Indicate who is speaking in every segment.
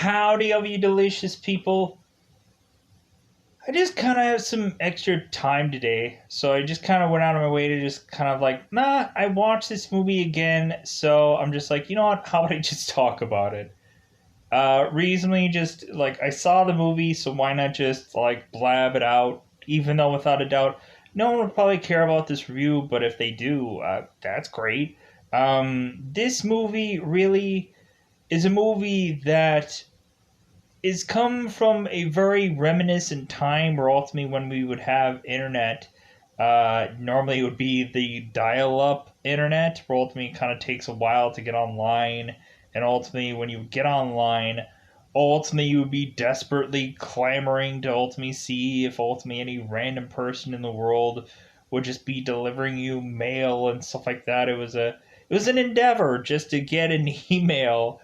Speaker 1: Howdy, all you delicious people. I just kind of have some extra time today, so I just kind of went out of my way to just kind of like, I watched this movie again, so I'm just like, you know what, how about I just talk about it? Reasonably, just like, I saw the movie, so why not just like blab it out, even though without a doubt, no one would probably care about this review, but if they do, that's great. This movie really is a movie that is come from a very reminiscent time where ultimately when we would have internet, normally it would be the dial-up internet, where ultimately it kind of takes a while to get online, and ultimately when you get online, ultimately you would be desperately clamoring to ultimately see if ultimately any random person in the world would just be delivering you mail and stuff like that. It was an endeavor just to get an email.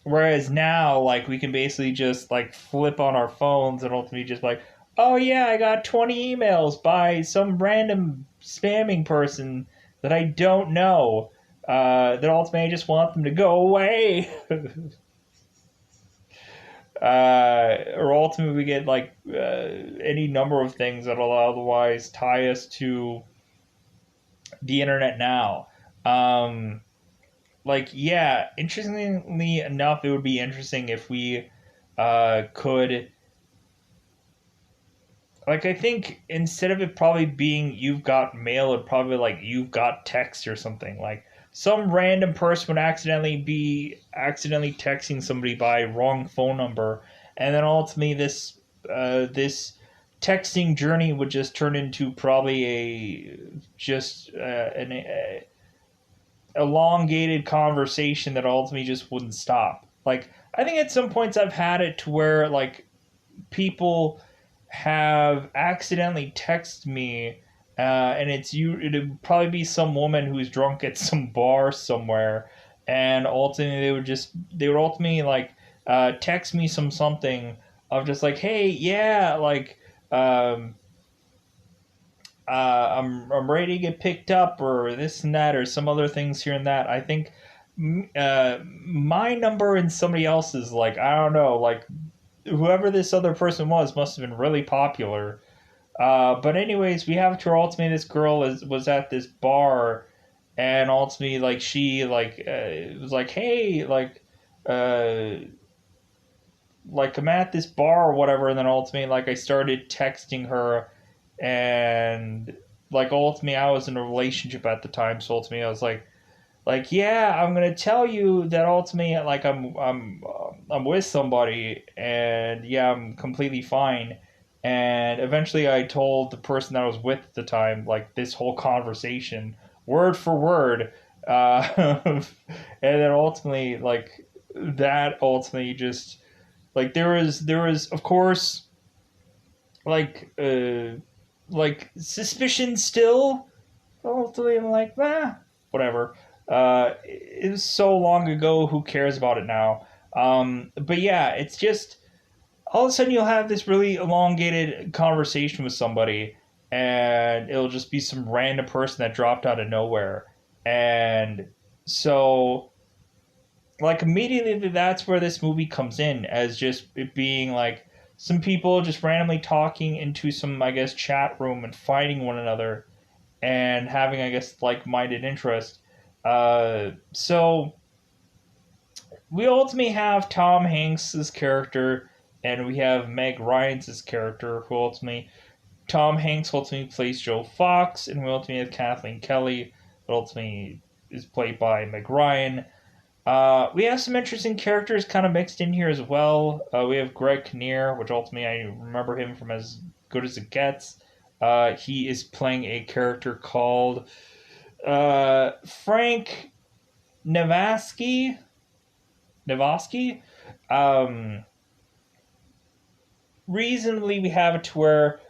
Speaker 1: Whereas now, like, we can basically just like flip on our phones and ultimately just like, oh yeah, I got 20 emails by some random spamming person that I don't know. That ultimately I just want them to go away. Or ultimately we get like any number of things that'll otherwise tie us to the internet now. Um, yeah, interestingly enough, it would be interesting if we could, like, I think instead of it probably being you've got mail, it'd probably like you've got text or something. Like some random person would accidentally texting somebody by wrong phone number, and then ultimately this texting journey would just turn into probably a just an elongated conversation that ultimately just wouldn't stop. Like, I think at some points I've had it to where like people have accidentally texted me, and it'd probably be some woman who's drunk at some bar somewhere, and ultimately they would ultimately like text me something of just like, hey, yeah, like um, I'm ready to get picked up or this and that or some other things here and that. I think my number and somebody else's, like, I don't know, like whoever this other person was must have been really popular. But anyways, we have to where ultimately this girl was at this bar, and ultimately like she was like, hey, uh like I'm at this bar or whatever, and then ultimately like I started texting her, and like ultimately I was in a relationship at the time, so ultimately I was like, yeah, I'm gonna tell you that ultimately like I'm with somebody, and yeah, I'm completely fine. And eventually I told the person that I was with at the time like this whole conversation word for word, and then ultimately like that ultimately just like there was of course like suspicion still. Ultimately I'm like, whatever. It was so long ago, who cares about it now? But yeah, it's just all of a sudden you'll have this really elongated conversation with somebody, and it'll just be some random person that dropped out of nowhere. And so like immediately that's where this movie comes in, as just it being like some people just randomly talking into some, I guess, chat room and fighting one another and having, I guess, like-minded interest. So we ultimately have Tom Hanks's character, and we have Meg Ryan's character, who ultimately Tom Hanks ultimately plays Joe Fox, and we ultimately have Kathleen Kelly, that ultimately is played by Meg Ryan. We have some interesting characters kind of mixed in here as well. We have Greg Kinnear, which ultimately I remember him from As Good as It Gets. He is playing a character called Frank Navasky. Navasky. Um, Reasonably, we have it to where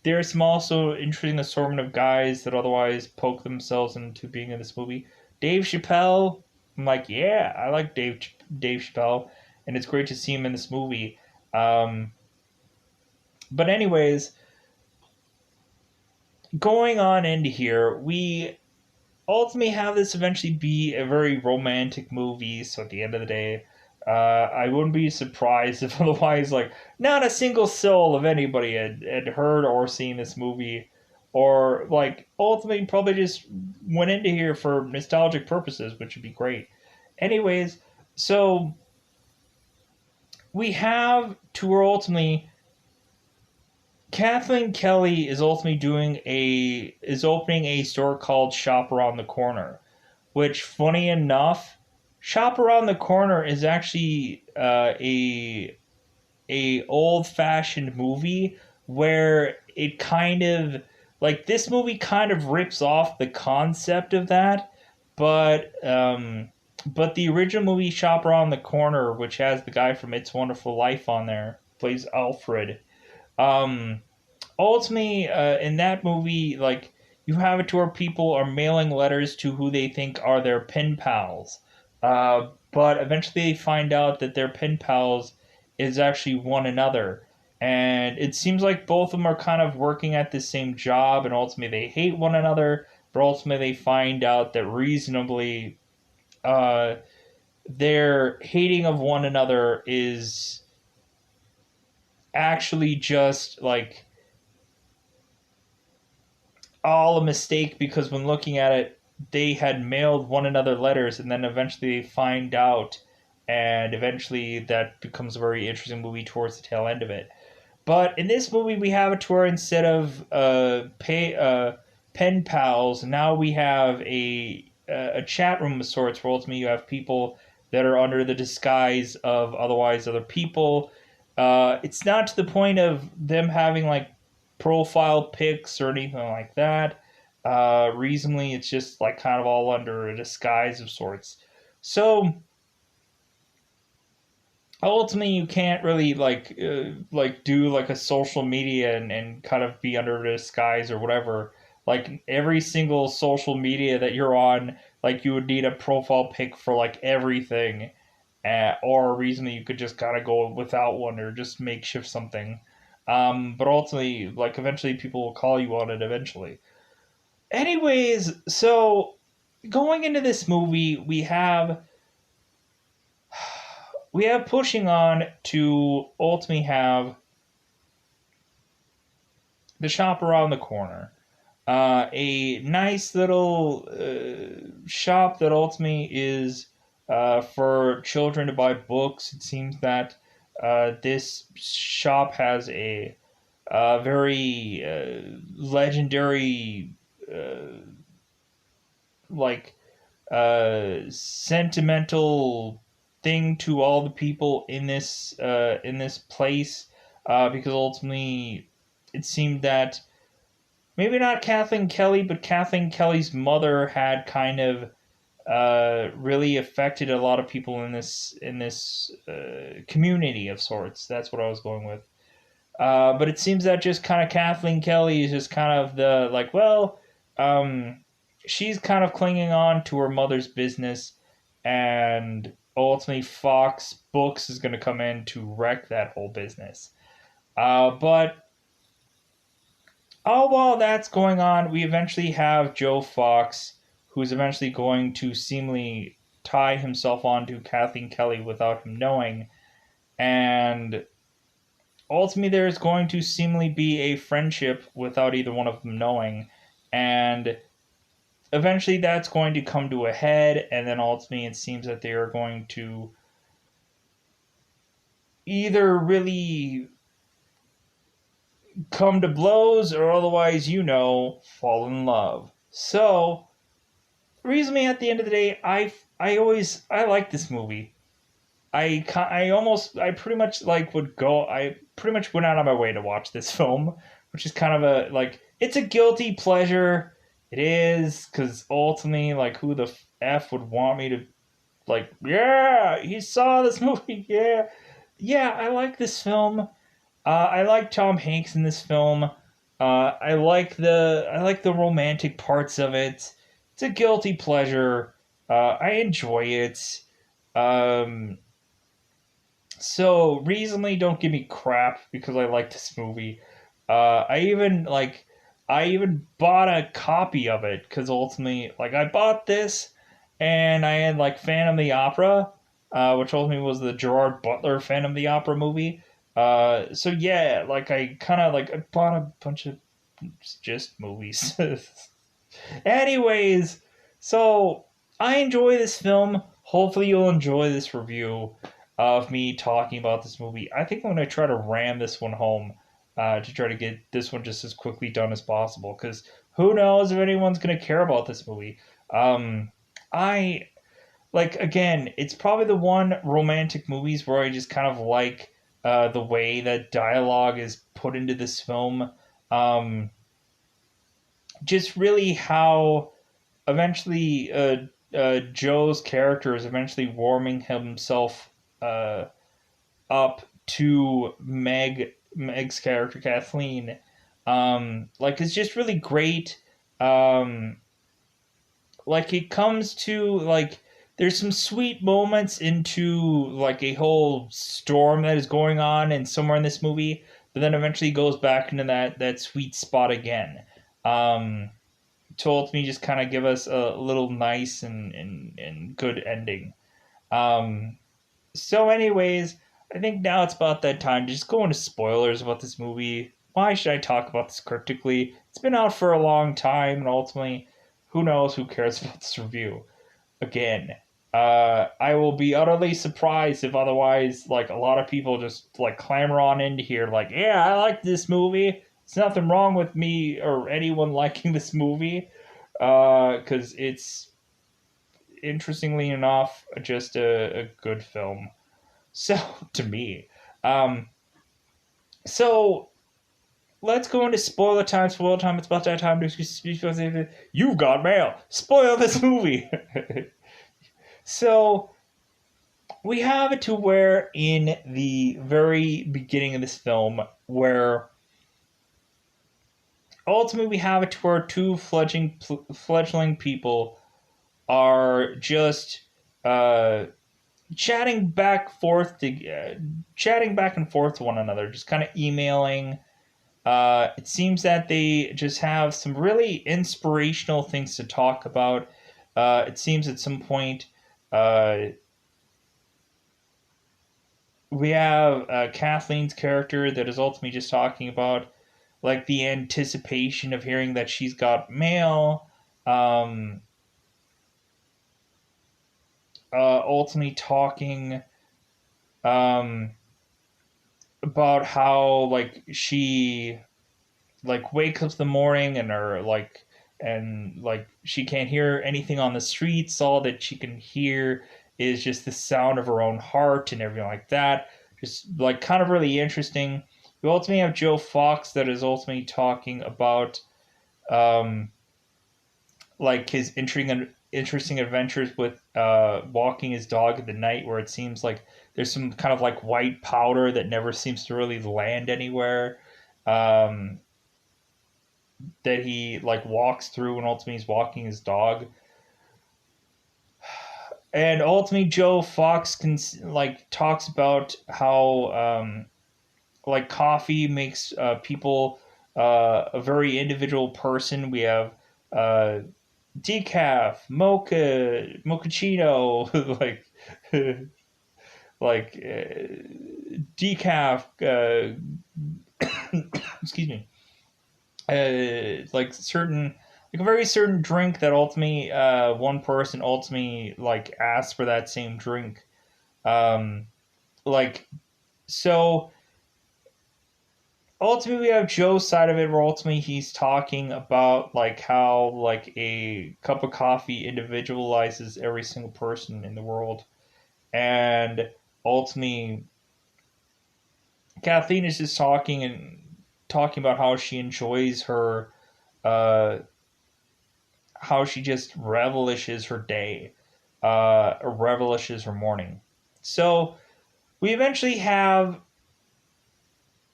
Speaker 1: there's some also interesting assortment of guys that otherwise poke themselves into being in this movie. Dave Chappelle, I'm like, yeah, I like Dave Chappelle, and it's great to see him in this movie. Um, but anyways, going on into here, we ultimately have this eventually be a very romantic movie. So at the end of the day, I wouldn't be surprised if otherwise, like, not a single soul of anybody had heard or seen this movie, or like ultimately probably just went into here for nostalgic purposes, which would be great. Anyways, so we have to ultimately Kathleen Kelly is ultimately opening a store called Shop Around the Corner, which, funny enough, Shop Around the Corner is actually a old fashioned movie where it kind of, like, this movie kind of rips off the concept of that, but but the original movie Shop Around the Corner, which has the guy from It's Wonderful Life on there, plays Alfred. Um, ultimately, in that movie, like, you have it to where people are mailing letters to who they think are their pen pals, but eventually they find out that their pen pals is actually one another, and it seems like both of them are kind of working at the same job, and ultimately they hate one another, but ultimately they find out that reasonably, uh, their hating of one another is actually just like all a mistake, because when looking at it, they had mailed one another letters, and then eventually they find out, and eventually that becomes a very interesting movie towards the tail end of it. But in this movie, we have a tour instead of pen pals. Now we have a chat room of sorts where ultimately you have people that are under the disguise of otherwise other people. It's not to the point of them having like profile pics or anything like that. Reasonably, it's just like kind of all under a disguise of sorts. So ultimately, you can't really like do like a social media and kind of be under a disguise or whatever. Like every single social media that you're on, like you would need a profile pic for like everything, or reasonably you could just kind of go without one or just makeshift something. But ultimately, like eventually people will call you on it eventually. Anyways, so going into this movie, we have pushing on to ultimately have the shop around the corner. A nice little shop that ultimately is for children to buy books. It seems that this shop has a very legendary, like, sentimental thing to all the people in this place, because ultimately it seemed that maybe not Kathleen Kelly, but Kathleen Kelly's mother had kind of really affected a lot of people in this community of sorts. That's what I was going with. But it seems that just kind of Kathleen Kelly is just kind of the like, well, um, she's kind of clinging on to her mother's business, and ultimately Fox Books is going to come in to wreck that whole business. But all while that's going on, we eventually have Joe Fox, who's eventually going to seemingly tie himself onto Kathleen Kelly without him knowing, and ultimately there's going to seemingly be a friendship without either one of them knowing, and eventually that's going to come to a head, and then ultimately it seems that they are going to either really come to blows or otherwise, fall in love. So reasonably at the end of the day, I like this movie. I pretty much like would go. I pretty much went out of my way to watch this film, which is kind of a like it's a guilty pleasure. It is because ultimately, like, who the f would want me to like? Yeah, he saw this movie. Yeah, yeah, I like this film. I like Tom Hanks in this film. I like the romantic parts of it. It's a guilty pleasure. I enjoy it. Um, so reasonably, don't give me crap because I like this movie. I even like. I even bought a copy of it because ultimately, like, I bought this and I had like Phantom of the Opera, which ultimately was the Gerard Butler Phantom of the Opera movie. So yeah, like I kind of like I bought a bunch of just movies. Anyways, so I enjoy this film. Hopefully, you'll enjoy this review of me talking about this movie. I think I'm going to try to ram this one home to try to get this one just as quickly done as possible because who knows if anyone's going to care about this movie. I like, again, it's probably the one romantic movies where I just kind of like the way that dialogue is put into this film. Um, just really how eventually Joe's character is eventually warming himself uh, up to Meg's character Kathleen. Like it's just really great. Um, like it comes to like there's some sweet moments into like a whole storm that is going on and somewhere in this movie, but then eventually goes back into that sweet spot again. Um, told me just kind of give us a little nice and good ending. Um, so, anyways, I think now it's about that time to just go into spoilers about this movie. Why should I talk about this cryptically? It's been out for a long time, and ultimately, who knows who cares about this review? Again, I will be utterly surprised if otherwise, like, a lot of people just, like, clamor on into here, like, yeah, I like this movie. There's nothing wrong with me or anyone liking this movie, because it's, interestingly enough, just a good film. So, to me. Um, so, let's go into spoiler time. Spoiler time. It's about that time to you've got mail. Spoil this movie. So, we have it to where in the very beginning of this film, where ultimately we have it to where two fledgling people are just uh, chatting back and forth to one another, just kind of emailing. It seems that they just have some really inspirational things to talk about. It seems at some point uh, we have Kathleen's character that is ultimately just talking about like the anticipation of hearing that she's got mail. Um, ultimately talking um, about how like she like wakes up in the morning and her like she can't hear anything on the streets. All that she can hear is just the sound of her own heart and everything like that. Just like kind of really interesting. We ultimately have Joe Fox that is ultimately talking about um, like his interesting adventures with walking his dog at the night, where it seems like there's some kind of like white powder that never seems to really land anywhere. Um, that he like walks through and ultimately he's walking his dog. And ultimately Joe Fox can like talks about how like coffee makes people a very individual person. We have uh, decaf, mochaccino, like like decaf. Excuse me. Like certain like a very certain drink that ultimately one person ultimately like asks for that same drink. Um, like so ultimately we have Joe's side of it where ultimately he's talking about like how like a cup of coffee individualizes every single person in the world. And ultimately Kathleen is just talking about how she enjoys her uh how she just revelishes her day, revelishes her morning. So we eventually have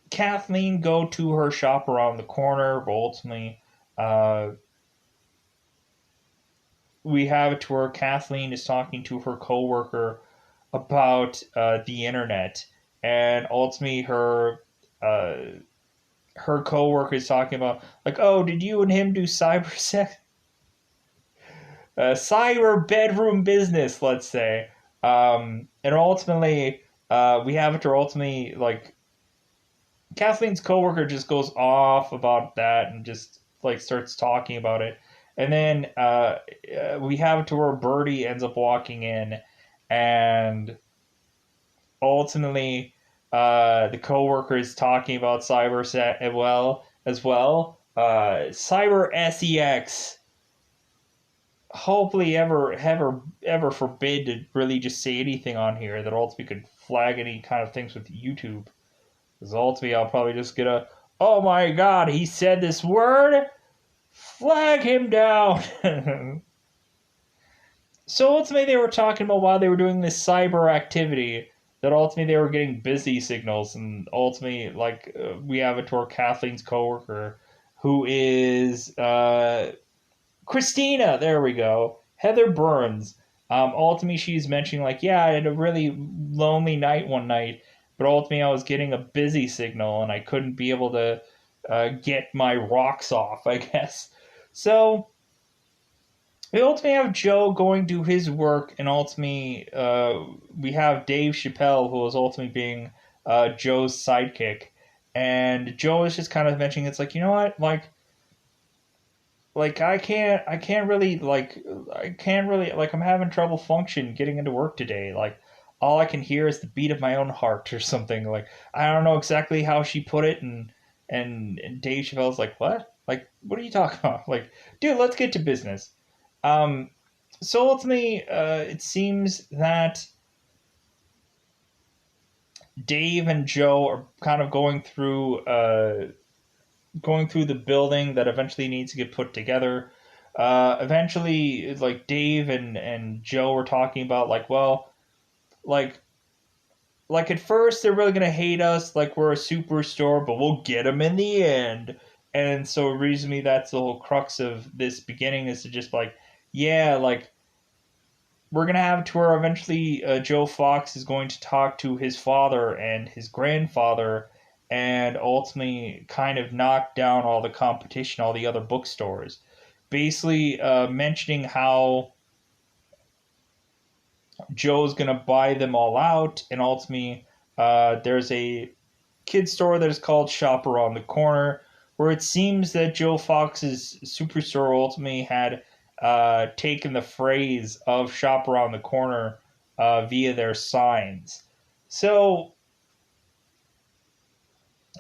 Speaker 1: Kathleen go to her shop around the corner, but ultimately, uh, we have it to where Kathleen is talking to her coworker about the internet, and ultimately her uh, her coworker is talking about, like, oh, did you and him do cyber sex? Cyber bedroom business, let's say. And ultimately, we have it to ultimately, like, Kathleen's coworker just goes off about that and just, like, starts talking about it. And then we have it to where Birdie ends up walking in, and ultimately, the coworker is talking about cyber set as well. Cyber sex. Hopefully, ever forbid to really just say anything on here that ultimately could flag any kind of things with YouTube. Because ultimately, I'll probably just get a, oh my god, he said this word. Flag him down. So ultimately, they were talking about while they were doing this cyber activity that ultimately they were getting busy signals, and ultimately, like, we have it to our Kathleen's coworker, who is Christina. There we go, Heather Burns. Ultimately, she's mentioning, like, yeah, I had a really lonely night one night, but ultimately I was getting a busy signal and I couldn't be able to get my rocks off, I guess. So we ultimately have Joe going to his work, and ultimately we have Dave Chappelle, who is ultimately being Joe's sidekick. And Joe is just kind of mentioning, it's like, you know what, like I can't really like I'm having trouble function getting into work today. Like all I can hear is the beat of my own heart or something. Like I don't know exactly how she put it, and Dave Chappelle's like, what? Like what are you talking about? Like, dude, let's get to business. Um, so ultimately, it seems that Dave and Joe are kind of going through the building that eventually needs to get put together. Eventually, like Dave and Joe were talking about, like, well, like at first they're really gonna hate us, like we're a superstore, but we'll get them in the end. And so, reasonably, that's the whole crux of this beginning, is to just like, yeah, like we're gonna have to where eventually Joe Fox is going to talk to his father and his grandfather, and ultimately kind of knock down all the competition, all the other bookstores. Basically, mentioning how Joe's gonna buy them all out, and ultimately, there's a kid store that is called Shop Around the Corner, where it seems that Joe Fox's superstore ultimately had taken the phrase of Shop Around the Corner via their signs. So,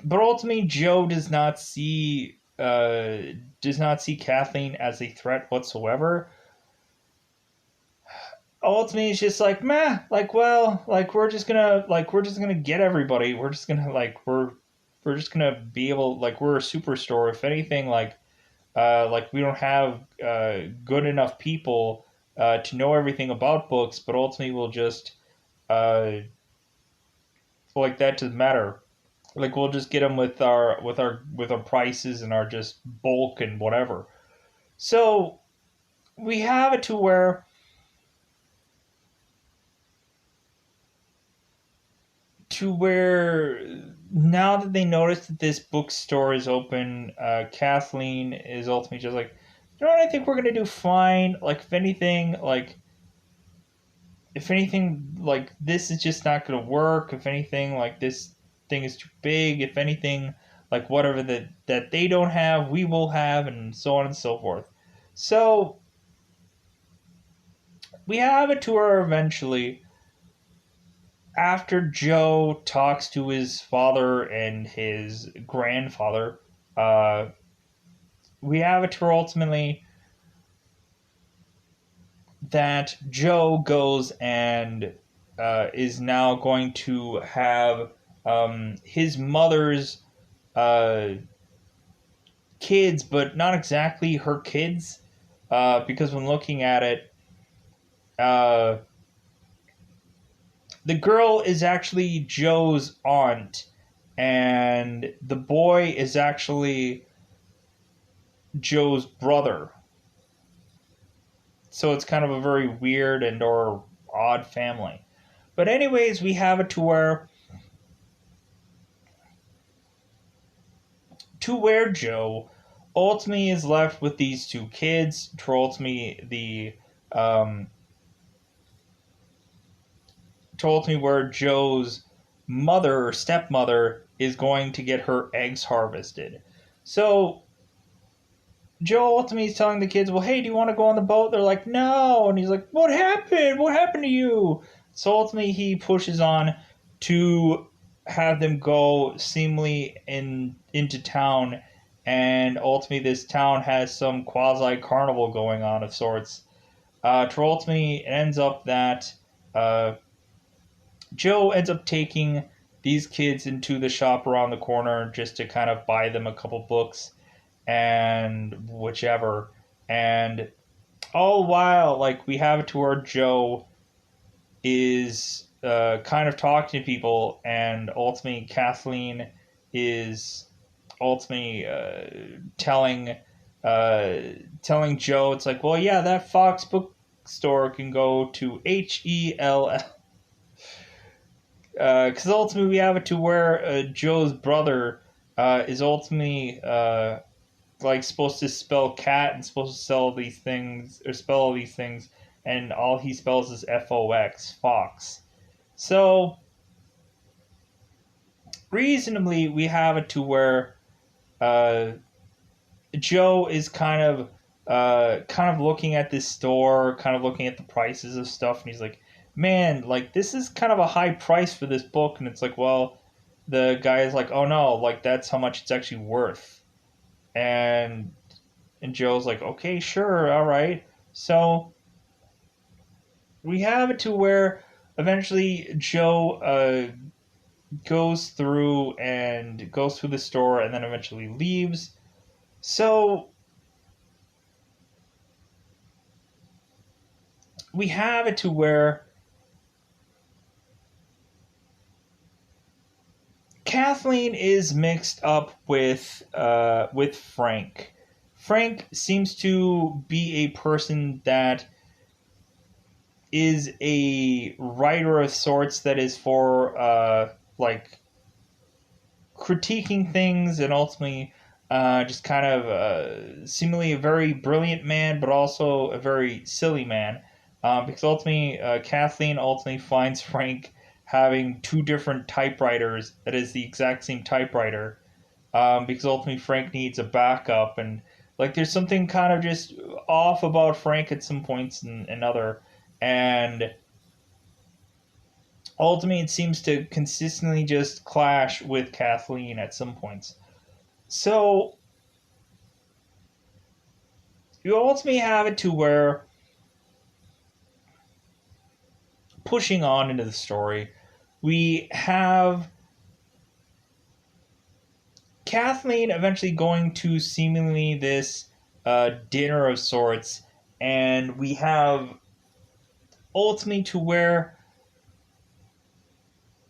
Speaker 1: but ultimately, Joe does not see Kathleen as a threat whatsoever. Ultimately, it's just like, meh, like, well, like we're just gonna get everybody. We're just gonna we're just gonna be able, like, we're a superstore. If anything, like we don't have good enough people to know everything about books, but ultimately we'll just uh, like that doesn't matter. Like we'll just get them with our prices and our just bulk and whatever. So we have it to where now that they notice that this bookstore is open, Kathleen is ultimately just like, you know what, I think we're gonna do fine. Like if anything, like this is just not gonna work. If anything, like this thing is too big. If anything, like whatever that they don't have, we will have, and so on and so forth. So we have a tour eventually after Joe talks to his father and his grandfather. Uh, we have a tour ultimately that Joe goes and is now going to have his mother's uh, kids, but not exactly her kids, because when looking at it, uh, the girl is actually Joe's aunt, and the boy is actually Joe's brother. So it's kind of a very weird and or odd family. But anyways, we have it to where to where Joe ultimately is left with these two kids. To ultimately where Joe's mother or stepmother is going to get her eggs harvested. So Joe ultimately is telling the kids, well, hey, do you want to go on the boat? They're like, no. And he's like, what happened? What happened to you? So ultimately he pushes on to have them go seemingly into town. And ultimately this town has some quasi-carnival going on of sorts. To ultimately it ends up that Joe ends up taking these kids into the shop around the corner just to kind of buy them a couple books and whichever. And all while, like, we have it to where Joe is kind of talking to people, and ultimately Kathleen is ultimately telling Joe, it's like, well, yeah, that Fox bookstore can go to HELL. Because ultimately we have it to where Joe's brother is ultimately like supposed to spell cat and supposed to sell these things or spell all these things, and all he spells is Fox. So reasonably, we have it to where uh, Joe is kind of looking at this store, kind of looking at the prices of stuff, and he's like, "Man, like this is kind of a high price for this book." And it's like, well, the guy is like, "Oh no, like that's how much it's actually worth," and Joe's like, okay, sure, all right. So we have it to where eventually Joe goes through the store and then eventually leaves. So we have it to where Kathleen is mixed up with Frank. Frank seems to be a person that is a writer of sorts that is for like critiquing things and ultimately just kind of seemingly a very brilliant man, but also a very silly man. Because ultimately, Kathleen ultimately finds Frank having two different typewriters that is the exact same typewriter. Because ultimately, Frank needs a backup, and like there's something kind of just off about Frank at some points and other, and ultimately it seems to consistently just clash with Kathleen at some points. So you ultimately have it to where, pushing on into the story, we have Kathleen eventually going to seemingly this dinner of sorts, and we have ultimately to where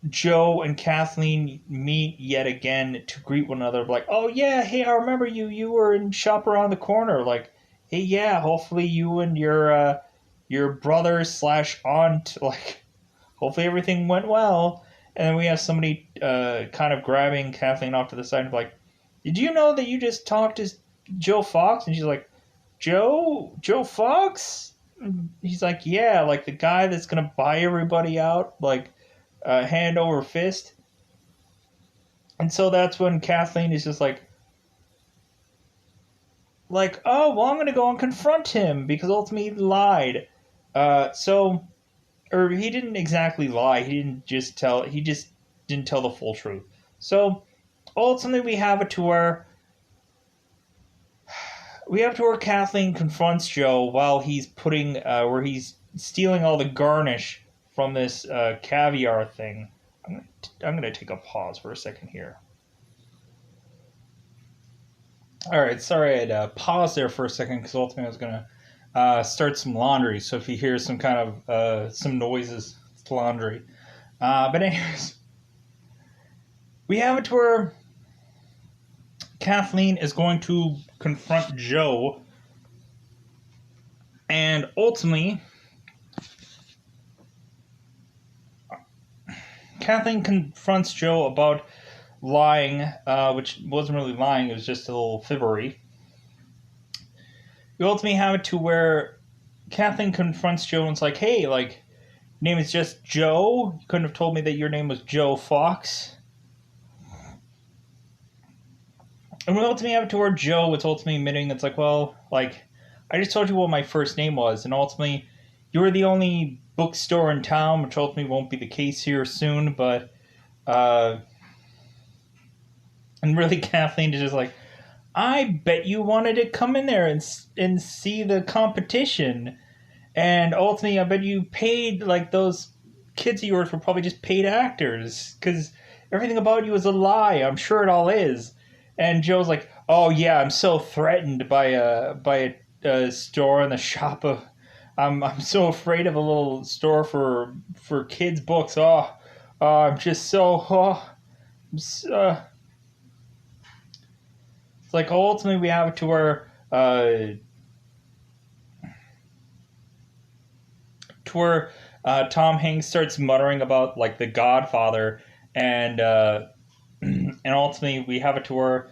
Speaker 1: Joe and Kathleen meet yet again to greet one another. Like, oh yeah, hey, I remember you. You were in shop around the corner. Like, hey, yeah, hopefully you and your brother slash aunt, like, hopefully everything went well. And then we have somebody kind of grabbing Kathleen off to the side and like, did you know that you just talked to Joe Fox? And she's like, Joe Fox? And he's like, yeah, like the guy that's gonna buy everybody out, like hand over fist. And so that's when Kathleen is just like, oh, well, I'm going to go and confront him because ultimately he lied. Or he didn't exactly lie. He just didn't tell the full truth. So ultimately we have to where Kathleen confronts Joe while he's where he's stealing all the garnish from this caviar thing. I'm gonna take a pause for a second here. All right, sorry I had paused there for a second because ultimately I was gonna start some laundry. So if you hear some kind of some noises, it's laundry. But anyways, we have it to where Kathleen is going to confront Joe, and ultimately Kathleen confronts Joe about lying, which wasn't really lying, it was just a little fibbery. You ultimately have it to where Kathleen confronts Joe and it's like, hey, like, your name is just Joe? You couldn't have told me that your name was Joe Fox? And we ultimately have it to where Joe is ultimately admitting it's like, well, like, I just told you what my first name was, and ultimately, you were the only bookstore in town, which ultimately won't be the case here soon, but, and really Kathleen is just like, I bet you wanted to come in there and see the competition. And ultimately, I bet you paid, like, those kids of yours were probably just paid actors. Because everything about you is a lie. I'm sure it all is. And Joe's like, oh, yeah, I'm so threatened by a store in the shop of... I'm so afraid of a little store for kids' books. I'm just so... it's like, ultimately, we have it to where... Tom Hanks starts muttering about like the Godfather, and and ultimately we have it to where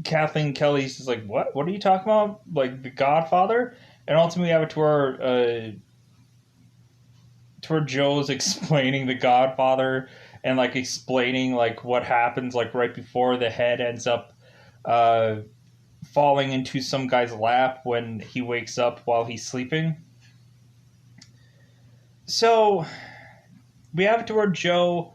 Speaker 1: Kathleen Kelly's just like, what? What are you talking about? Like the Godfather? And ultimately we have it to where Joe's explaining the Godfather and like explaining like what happens like right before the head ends up uh, falling into some guy's lap when he wakes up while he's sleeping. So we have it to where Joe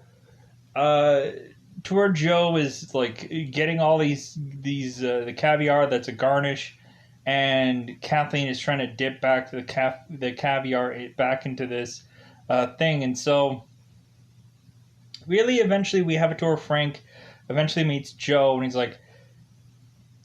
Speaker 1: is like getting all these the caviar that's a garnish, and Kathleen is trying to dip back the caviar back into this thing, and so really eventually we have it to where Frank eventually meets Joe, and he's like,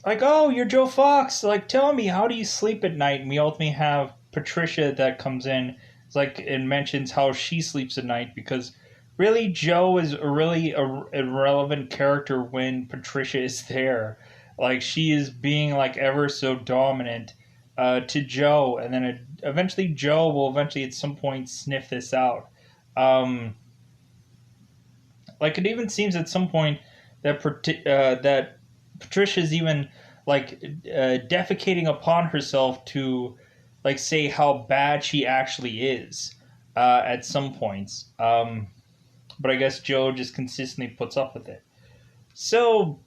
Speaker 1: oh, you're Joe Fox, like, tell me, how do you sleep at night? And we ultimately have Patricia that comes in, it's like, and mentions how she sleeps at night, because really Joe is really a irrelevant character when Patricia is there. Like, she is being like ever so dominant to Joe, and then eventually Joe will eventually at some point sniff this out. Um, like, it even seems at some point that that Patricia's even like defecating upon herself to like say how bad she actually is at some points. But I guess Joe just consistently puts up with it. So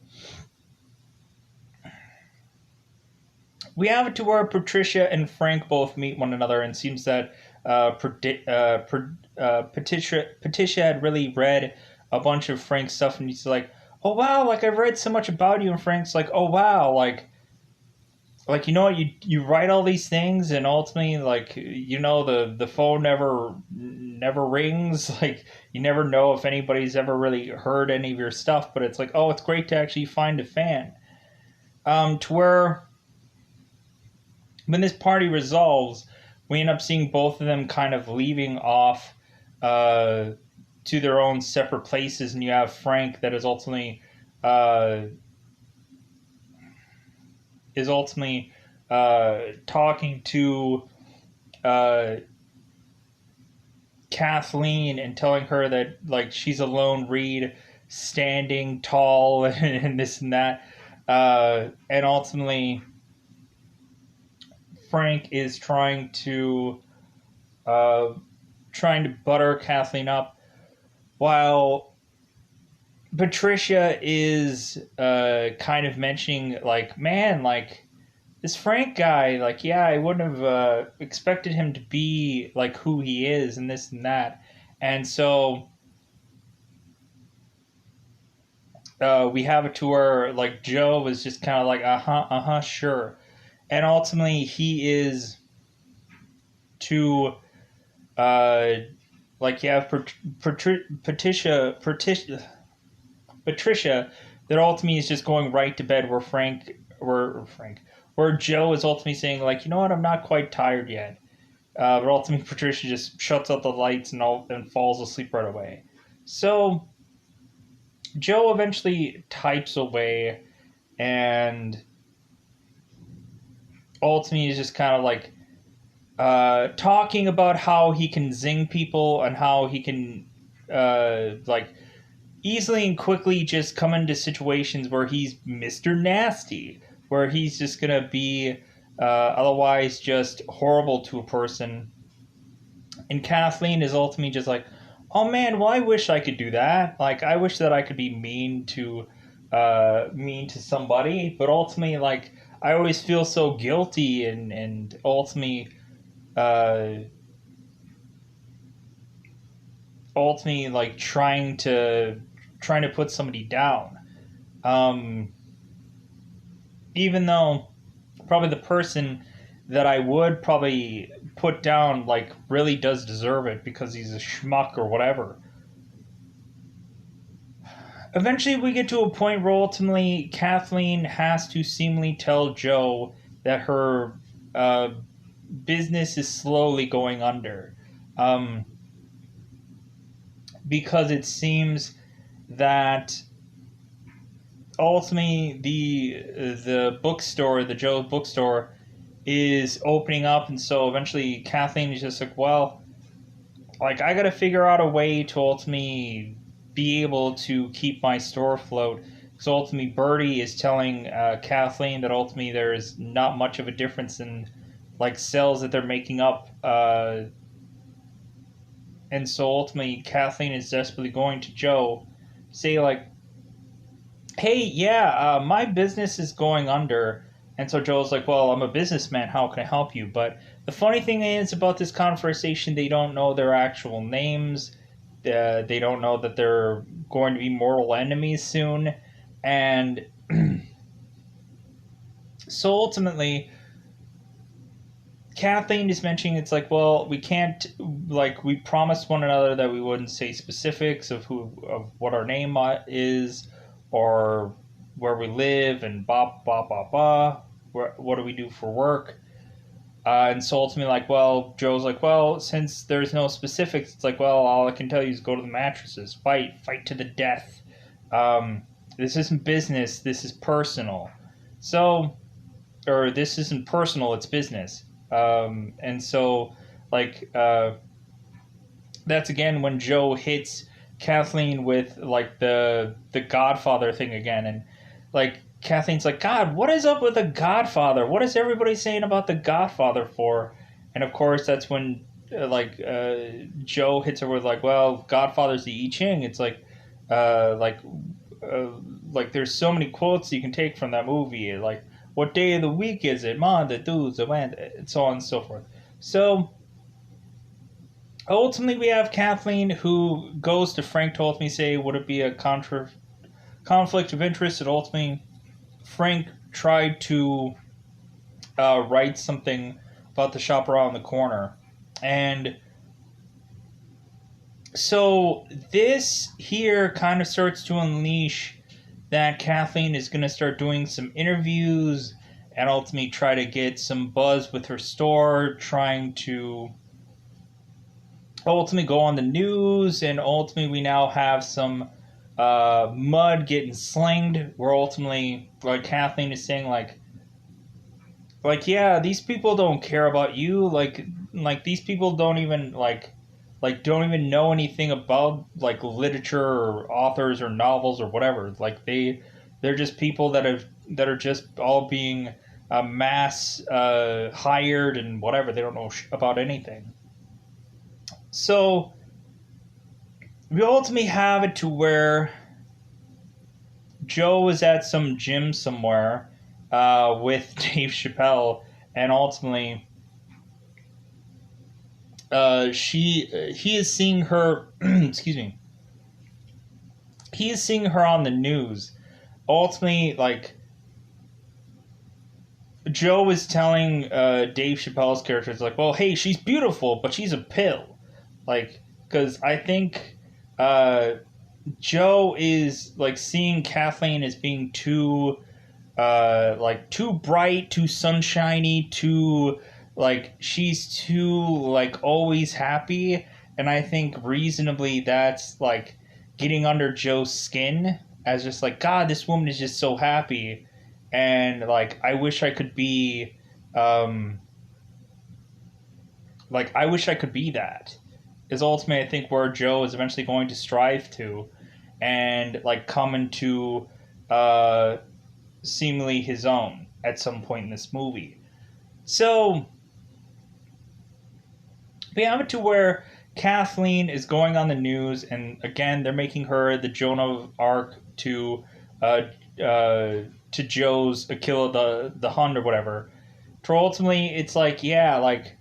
Speaker 1: we have it to where Patricia and Frank both meet one another, and it seems that Patricia had really read a bunch of Frank's stuff, and he's like, "Oh wow, like I've read so much about you." And Frank's like, "Oh wow, like you know what, you write all these things, and ultimately like you know the phone never rings. Like you never know if anybody's ever really heard any of your stuff, but it's like, oh, it's great to actually find a fan." To where when this party resolves, we end up seeing both of them kind of leaving off uh, to their own separate places, and you have Frank that uh, is ultimately talking to uh, Kathleen and telling her that like she's a lone reed, standing tall, and this and that, and ultimately Frank is uh, trying to butter Kathleen up, while Patricia is kind of mentioning like, man, like this Frank guy, like, yeah, I wouldn't have expected him to be like who he is, and this and that, and so we have it to where like Joe was just kind of like, uh huh, sure, and ultimately he is to uh, like you have Patricia that ultimately is just going right to bed, where Joe is ultimately saying like, you know what, I'm not quite tired yet. But ultimately Patricia just shuts out the lights and falls asleep right away. So Joe eventually types away, and ultimately is just kind of like talking about how he can zing people and how he can like easily and quickly just come into situations where he's Mr. Nasty, where he's just gonna be otherwise just horrible to a person. And Kathleen is ultimately just like, oh man, well I wish I could do that. Like I wish that I could be mean to somebody, but ultimately like I always feel so guilty and uh, ultimately like trying to put somebody down. Um, Even though probably the person that I would probably put down like really does deserve it because he's a schmuck or whatever. Eventually, we get to a point where ultimately Kathleen has to seemingly tell Joe that her uh, business is slowly going under, um, because it seems that ultimately the bookstore, the Joe bookstore, is opening up, and so eventually Kathleen is just like, well, like I got to figure out a way to ultimately be able to keep my store afloat. Because ultimately, Bertie is telling Kathleen that ultimately there is not much of a difference in like sales that they're making up, and so ultimately Kathleen is desperately going to Joe, say like, "Hey, yeah, my business is going under." And so Joe's like, "Well, I'm a businessman. How can I help you?" But the funny thing is about this conversation, they don't know their actual names. They don't know that they're going to be mortal enemies soon. And so ultimately, Kathleen is mentioning it's like, well, we can't, like, we promised one another that we wouldn't say specifics of what our name is or where we live and blah, blah, blah, blah. What do we do for work? And so ultimately, like, well, Joe's like, well, since there's no specifics, it's like, well, all I can tell you is go to the mattresses, fight to the death. Um, this isn't business, this is personal. So, or this isn't personal, it's business. And so, like, that's again when Joe hits Kathleen with like the Godfather thing again, and like Kathleen's like, God, what is up with the Godfather? What is everybody saying about the Godfather for? And of course, that's when Joe hits her with like, well, Godfather's the I Ching. It's like, uh, like, uh, like there's so many quotes you can take from that movie. Like, what day of the week is it? Monday, Tuesday, Wednesday, and so on and so forth. So ultimately, we have Kathleen who goes to Frank to ultimately say, would it be a conflict of interest? And ultimately, Frank tried to write something about the shop around the corner. And so this here kind of starts to unleash that Kathleen is going to start doing some interviews and ultimately try to get some buzz with her store, trying to ultimately go on the news, and ultimately we now have some mud getting slinged. Where ultimately, like Kathleen is saying, like yeah, these people don't care about you. Like these people don't even like don't even know anything about like literature or authors or novels or whatever. Like they're just people that are just all being mass hired and whatever. They don't know about anything. So we ultimately have it to where Joe is at some gym somewhere with Dave Chappelle, and ultimately, he is seeing her. Excuse me. He is seeing her on the news. Ultimately, like Joe is telling Dave Chappelle's character, it's like, well, hey, she's beautiful, but she's a pill. Like, because I think uh, Joe is like seeing Kathleen as being too like too bright, too sunshiny, too like she's too like always happy, and I think reasonably that's like getting under Joe's skin as just like, God, this woman is just so happy, and like I wish I could be um like I wish I could be that is ultimately I think where Joe is eventually going to strive to. and like come into seemingly his own at some point in this movie. So we have it to where Kathleen is going on the news, and again, they're making her the Joan of Arc uh, to Joe's Aquila the Hun or whatever. To ultimately, it's like, yeah, like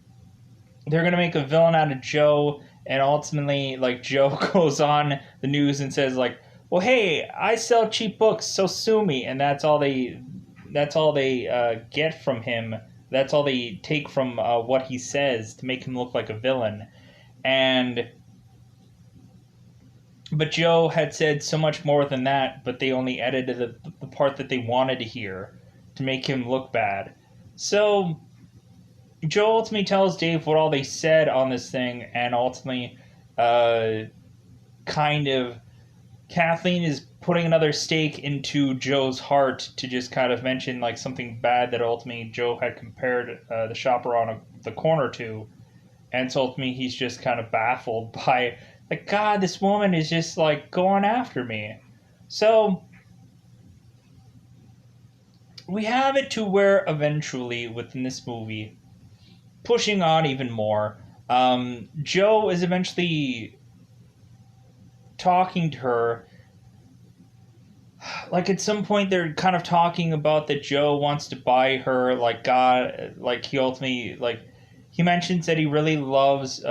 Speaker 1: they're gonna make a villain out of Joe, and ultimately, like Joe goes on the news and says like, well, hey, I sell cheap books, so sue me, and that's all they get from him. That's all they take from what he says to make him look like a villain. And but Joe had said so much more than that, but they only edited the part that they wanted to hear to make him look bad. So Joe ultimately tells Dave what all they said on this thing, and ultimately, uh, kind of, Kathleen is putting another stake into Joe's heart to just kind of mention like something bad that ultimately Joe had compared the shop around the corner to, and so ultimately he's just kind of baffled by like, God, this woman is just like going after me. So we have it to where eventually within this movie, pushing on even more, Joe is eventually talking to her. Like at some point, they're kind of talking about that Joe wants to buy her. Like God, like he ultimately like he mentions that he really loves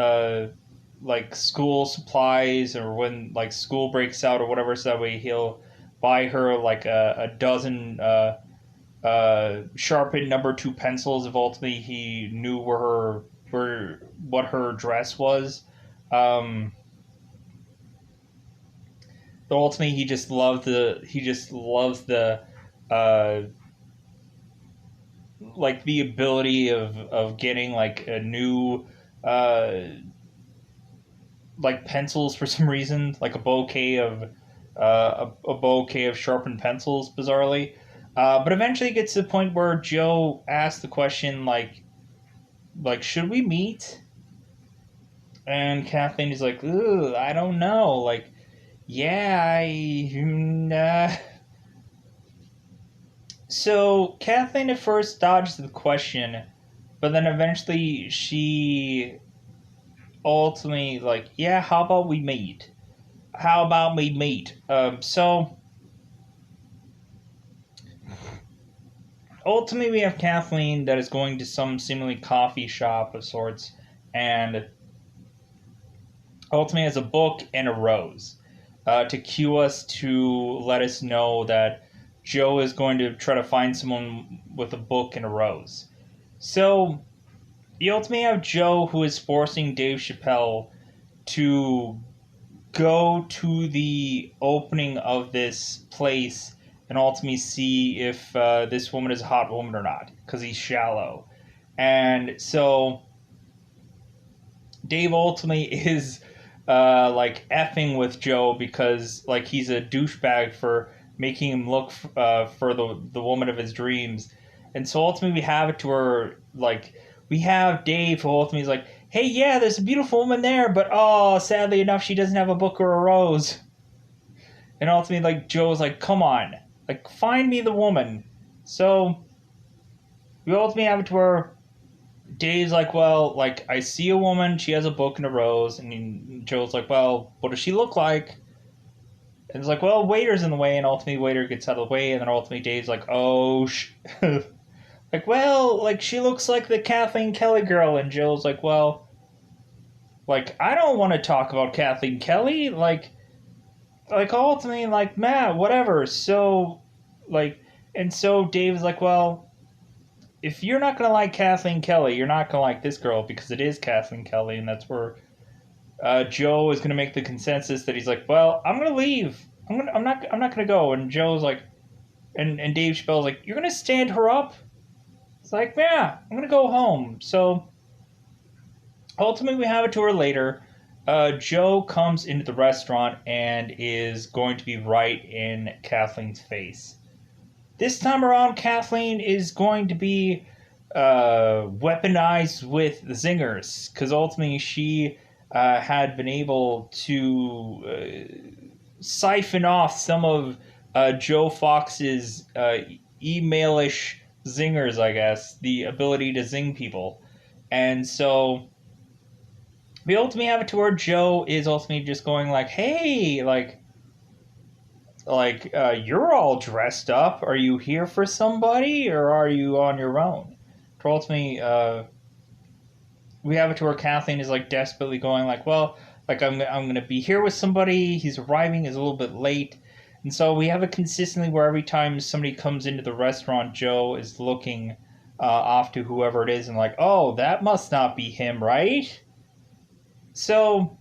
Speaker 1: like school supplies, or when like school breaks out or whatever, so that way he'll buy her like a dozen sharpened number 2 pencils if ultimately he knew where what her address was. Um, but ultimately he just loves the uh, like the ability of getting like a new uh, like pencils for some reason, like a bouquet of sharpened pencils, bizarrely. But eventually it gets to the point where Joe asks the question like should we meet? And Kathleen is like, ooh, I don't know. Like, yeah, So Kathleen at first dodges the question, but then eventually she ultimately like, yeah, how about we meet? How about we meet? So ultimately we have Kathleen that is going to some seemingly coffee shop of sorts, and ultimately has a book and a rose to cue us to let us know that Joe is going to try to find someone with a book and a rose. So you ultimately have Joe who is forcing Dave Chappelle to go to the opening of this place and ultimately see if this woman is a hot woman or not, because he's shallow. And so Dave ultimately is like effing with Joe because like he's a douchebag for making him look for the woman of his dreams. And so ultimately we have it to where like we have Dave who ultimately is like, hey, yeah, there's a beautiful woman there, but oh, sadly enough, she doesn't have a book or a rose. And ultimately, like Joe's like, come on, like find me the woman. So we ultimately have it to where Dave's like, well, like I see a woman, she has a book and a rose, and Joe's like, well, what does she look like? And it's like, well, waiter's in the way, and ultimately waiter gets out of the way, and then ultimately Dave's like, oh, like, well, like she looks like the Kathleen Kelly girl, and Joe's like, well, like I don't want to talk about Kathleen Kelly, like ultimately, like Matt, whatever. So, like, and so Dave's like, well, if you're not gonna like Kathleen Kelly, you're not gonna like this girl because it is Kathleen Kelly, and that's where Joe is gonna make the consensus that he's like, well, I'm gonna leave. I'm not gonna go. And Joe's like, and Dave Chappelle's like, you're gonna stand her up. It's like, yeah, I'm gonna go home. So ultimately, we have it to her later. Joe comes into the restaurant and is going to be right in Kathleen's face. This time around, Kathleen is going to be weaponized with the zingers because ultimately she had been able to siphon off some of Joe Fox's emailish zingers, I guess, the ability to zing people. And so we ultimately have it to where Joe is ultimately just going like, "Hey, you're all dressed up. Are you here for somebody, or are you on your own?" To ultimately, we have it to where Kathleen is like desperately going like, "Well, like I'm gonna be here with somebody. He's arriving is a little bit late." And so we have it consistently where every time somebody comes into the restaurant, Joe is looking off to whoever it is and like, "Oh, that must not be him, right?" So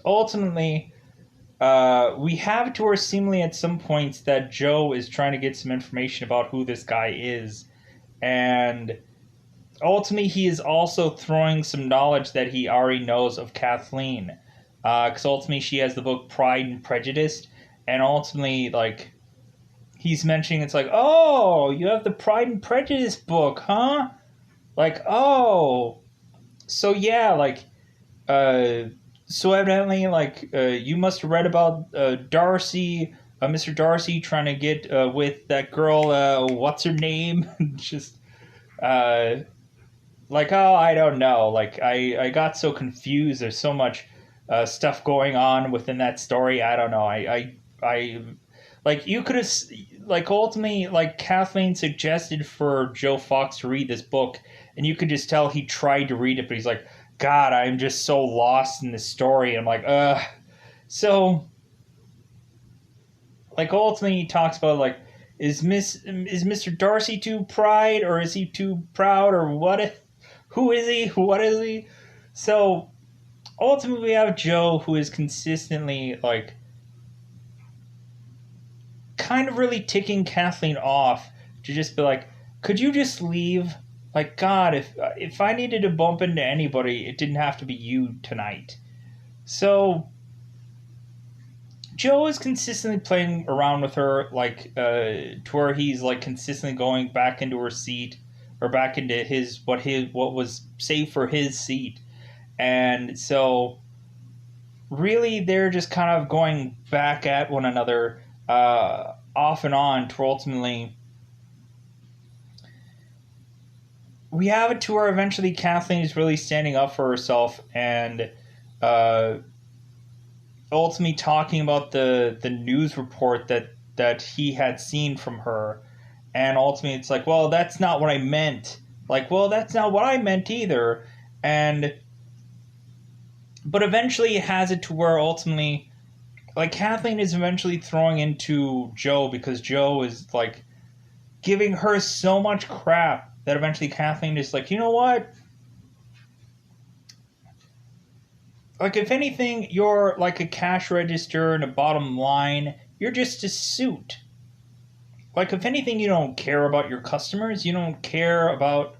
Speaker 1: ultimately, we have to where seemingly at some points that Joe is trying to get some information about who this guy is, and ultimately he is also throwing some knowledge that he already knows of Kathleen, because ultimately she has the book Pride and Prejudice, and ultimately like he's mentioning it's like, oh, you have the Pride and Prejudice book, huh? Like, oh, so yeah, like uh, so evidently, like you must have read about Darcy, Mr. Darcy, trying to get with that girl. What's her name? Just uh, like, oh, I don't know. Like I got so confused. There's so much stuff going on within that story. I don't know. I like you could have like ultimately like Kathleen suggested for Joe Fox to read this book, and you could just tell he tried to read it, but he's like, God, I'm just so lost in this story. I'm like, ugh. So like ultimately he talks about like is Mr. Darcy too pride or is he too proud or what if who is he? What is he? So ultimately we have Joe who is consistently like kind of really ticking Kathleen off to just be like, could you just leave? Like God, if I needed to bump into anybody, it didn't have to be you tonight. So Joe is consistently playing around with her, like to where he's like consistently going back into her seat or back into what was safe for his seat, and so really they're just kind of going back at one another off and on to ultimately we have it to where eventually Kathleen is really standing up for herself and uh, ultimately talking about the news report that he had seen from her, and ultimately it's like, well, that's not what I meant. Like, well, that's not what I meant either, and but eventually it has it to where ultimately like Kathleen is eventually throwing into Joe because Joe is like giving her so much crap that eventually Kathleen is like, you know what? Like, if anything, you're like a cash register and a bottom line. You're just a suit. Like, if anything, you don't care about your customers. You don't care about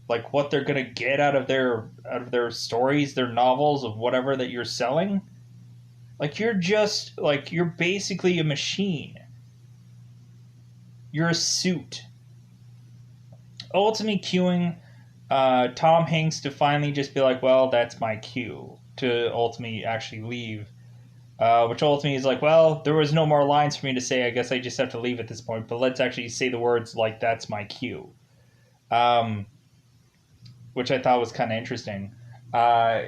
Speaker 1: like what they're gonna get out of their stories, their novels, of whatever that you're selling. Like, you're basically a machine. You're a suit. Ultimately, cueing Tom Hanks to finally just be like, well, that's my cue to ultimately actually leave. Which ultimately is like, well, there was no more lines for me to say. I guess I just have to leave at this point. But let's actually say the words like, that's my cue. Um, which I thought was kind of interesting. Uh,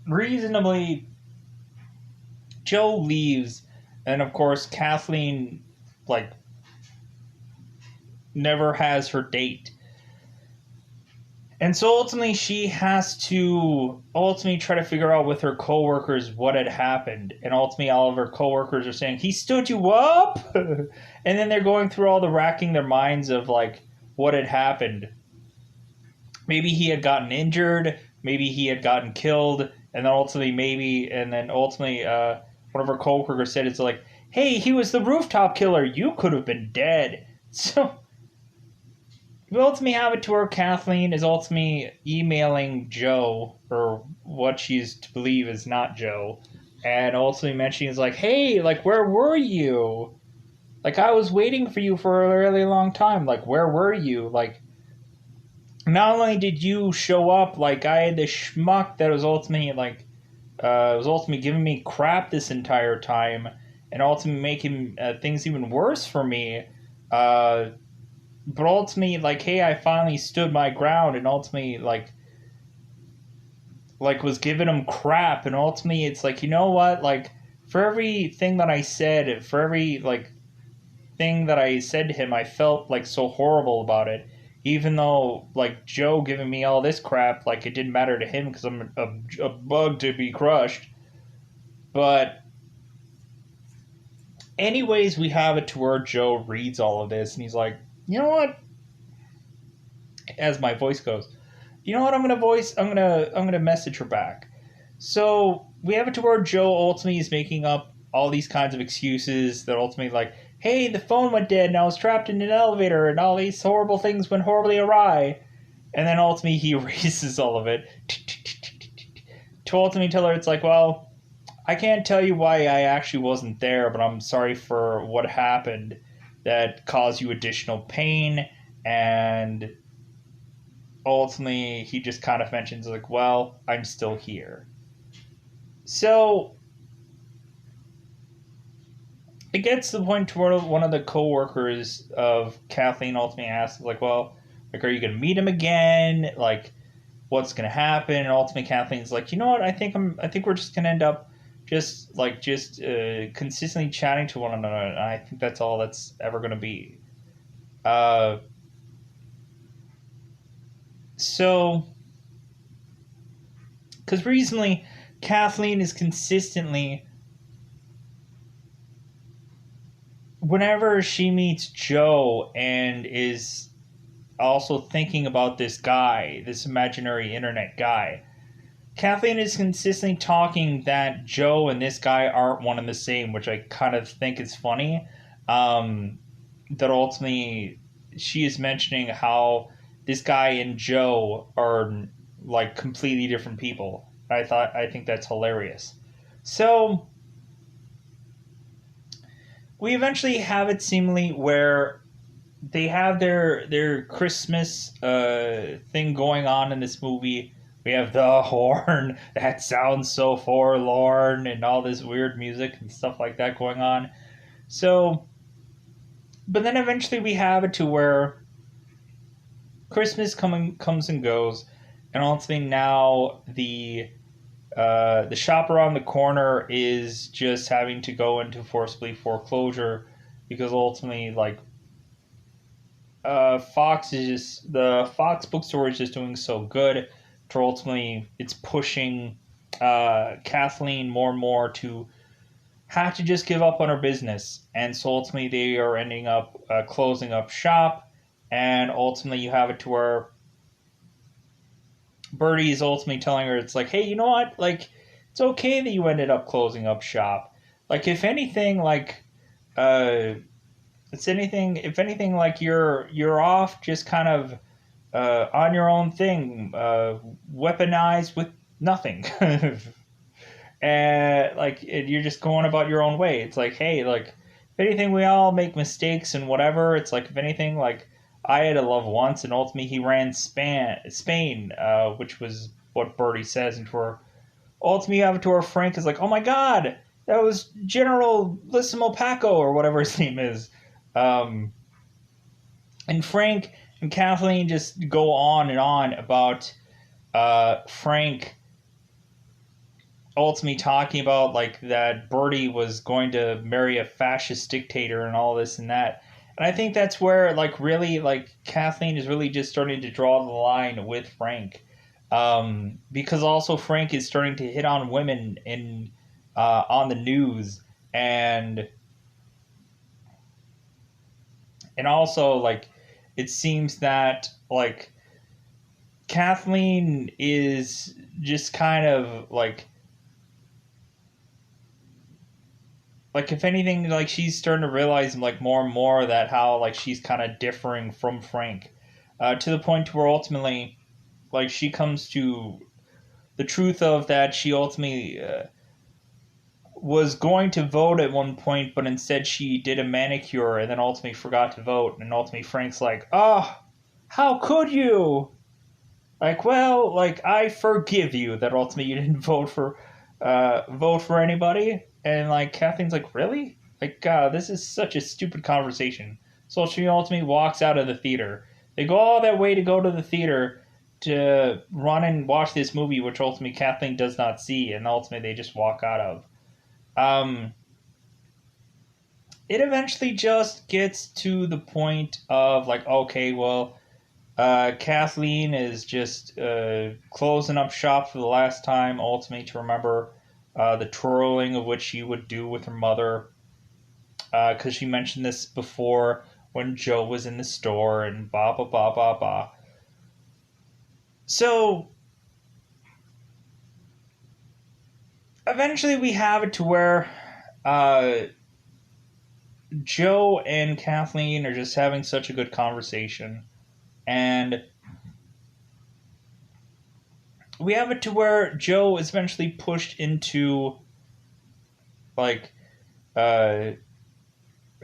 Speaker 1: Reasonably, Joe leaves. And of course, Kathleen, like, never has her date. And so ultimately, she has to ultimately try to figure out with her coworkers what had happened. And ultimately, all of her coworkers are saying, he stood you up? And then they're going through all the racking their minds of like what had happened. Maybe he had gotten injured. Maybe he had gotten killed. And then ultimately, one of her coworkers said, it's like, hey, he was the rooftop killer. You could have been dead. So we ultimately have it to where Kathleen is ultimately emailing Joe, or what she's to believe is not Joe, and ultimately mentioning is like, hey, like, where were you? Like, I was waiting for you for a really long time. Like, where were you? Like, not only did you show up, like, I had this schmuck that was ultimately, like, was ultimately giving me crap this entire time, and ultimately making things even worse for me. Uh, but ultimately, like, hey, I finally stood my ground, and ultimately, like was giving him crap, and ultimately, it's like, you know what, like, for everything that I said, for every like thing that I said to him, I felt like so horrible about it. Even though like Joe giving me all this crap, like it didn't matter to him because I'm a bug to be crushed. But anyways, we have it to where Joe reads all of this and he's like, you know what? As my voice goes, you know what? I'm gonna message her back. So we have it to where Joe ultimately is making up all these kinds of excuses that ultimately like, hey, the phone went dead and I was trapped in an elevator and all these horrible things went horribly awry. And then ultimately he erases all of it to ultimately tell her it's like, well, I can't tell you why I actually wasn't there, but I'm sorry for what happened that caused you additional pain. And ultimately, he just kind of mentions, like, well, I'm still here. So it gets to the point where one of the co-workers of Kathleen ultimately asks, like, well, like, are you going to meet him again? Like, what's going to happen? And ultimately, Kathleen's like, you know what? I think we're just going to end up just consistently chatting to one another. And I think that's all that's ever going to be. Uh, so, because recently, Kathleen is consistently, whenever she meets Joe and is also thinking about this guy, this imaginary internet guy, Kathleen is consistently talking that Joe and this guy aren't one and the same, which I kind of think is funny. Um, that ultimately she is mentioning how this guy and Joe are like completely different people. I think that's hilarious. So we eventually have it seemingly where they have their Christmas thing going on in this movie. We have the horn that sounds so forlorn and all this weird music and stuff like that going on. So, but then eventually we have it to where Christmas comes and goes, and ultimately now the shop around the corner is just having to go into forcibly foreclosure because ultimately like Fox is just the Fox bookstore is just doing so good. To ultimately, it's pushing Kathleen more and more to have to just give up on her business, and so ultimately they are ending up closing up shop, and ultimately you have it to where Birdie is ultimately telling her it's like, hey, you know what? Like, it's okay that you ended up closing up shop. Like, if anything, like, uh, it's anything. If anything, like you're off, just kind of on your own thing, weaponized with nothing, and like you're just going about your own way. It's like, hey, like if anything, we all make mistakes and whatever. It's like if anything, like I had a love once, and ultimately he ran Spain, which was what Birdie says, and to her ultimately you have it to where Frank is like, oh my god, that was Generalissimo Paco or whatever his name is. Um, and Frank and Kathleen just go on and on about Frank ultimately talking about like that Birdie was going to marry a fascist dictator and all this and that. And I think that's where like really like Kathleen is really just starting to draw the line with Frank. Because also Frank is starting to hit on women in on the news and also like it seems that like Kathleen is just kind of like if anything like she's starting to realize like more and more that how like she's kind of differing from Frank to the point where ultimately like she comes to the truth of that she ultimately was going to vote at one point, but instead she did a manicure and then ultimately forgot to vote. And ultimately Frank's like, oh, how could you? Like, well, like, I forgive you that ultimately you didn't vote for vote for anybody. And like Kathleen's like, really? Like, this is such a stupid conversation. So she ultimately walks out of the theater. They go all that way to go to the theater to run and watch this movie, which ultimately Kathleen does not see, and ultimately they just walk out of. Um, it eventually just gets to the point of like, okay, well, Kathleen is just closing up shop for the last time, ultimately to remember the twirling of what she would do with her mother. Because she mentioned this before when Joe was in the store and blah, blah, blah, blah, blah. So eventually we have it to where uh, Joe and Kathleen are just having such a good conversation. And we have it to where Joe is eventually pushed into like uh,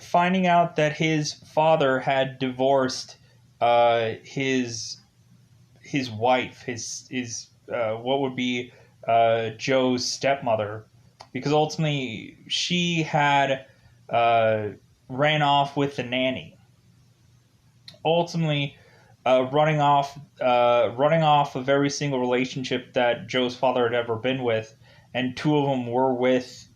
Speaker 1: finding out that his father had divorced his wife, his what would be Joe's stepmother, because ultimately she had uh, ran off with the nanny. Ultimately, running off of every single relationship that Joe's father had ever been with, and two of them were with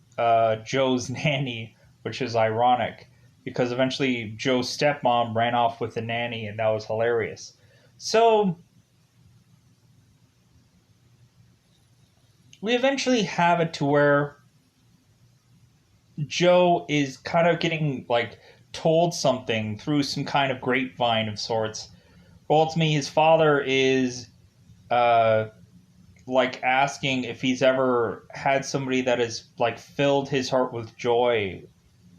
Speaker 1: Joe's nanny, which is ironic because eventually Joe's stepmom ran off with the nanny, and that was hilarious. So we eventually have it to where Joe is kind of getting like told something through some kind of grapevine of sorts. Ultimately, his father is uh, like asking if he's ever had somebody that has like filled his heart with joy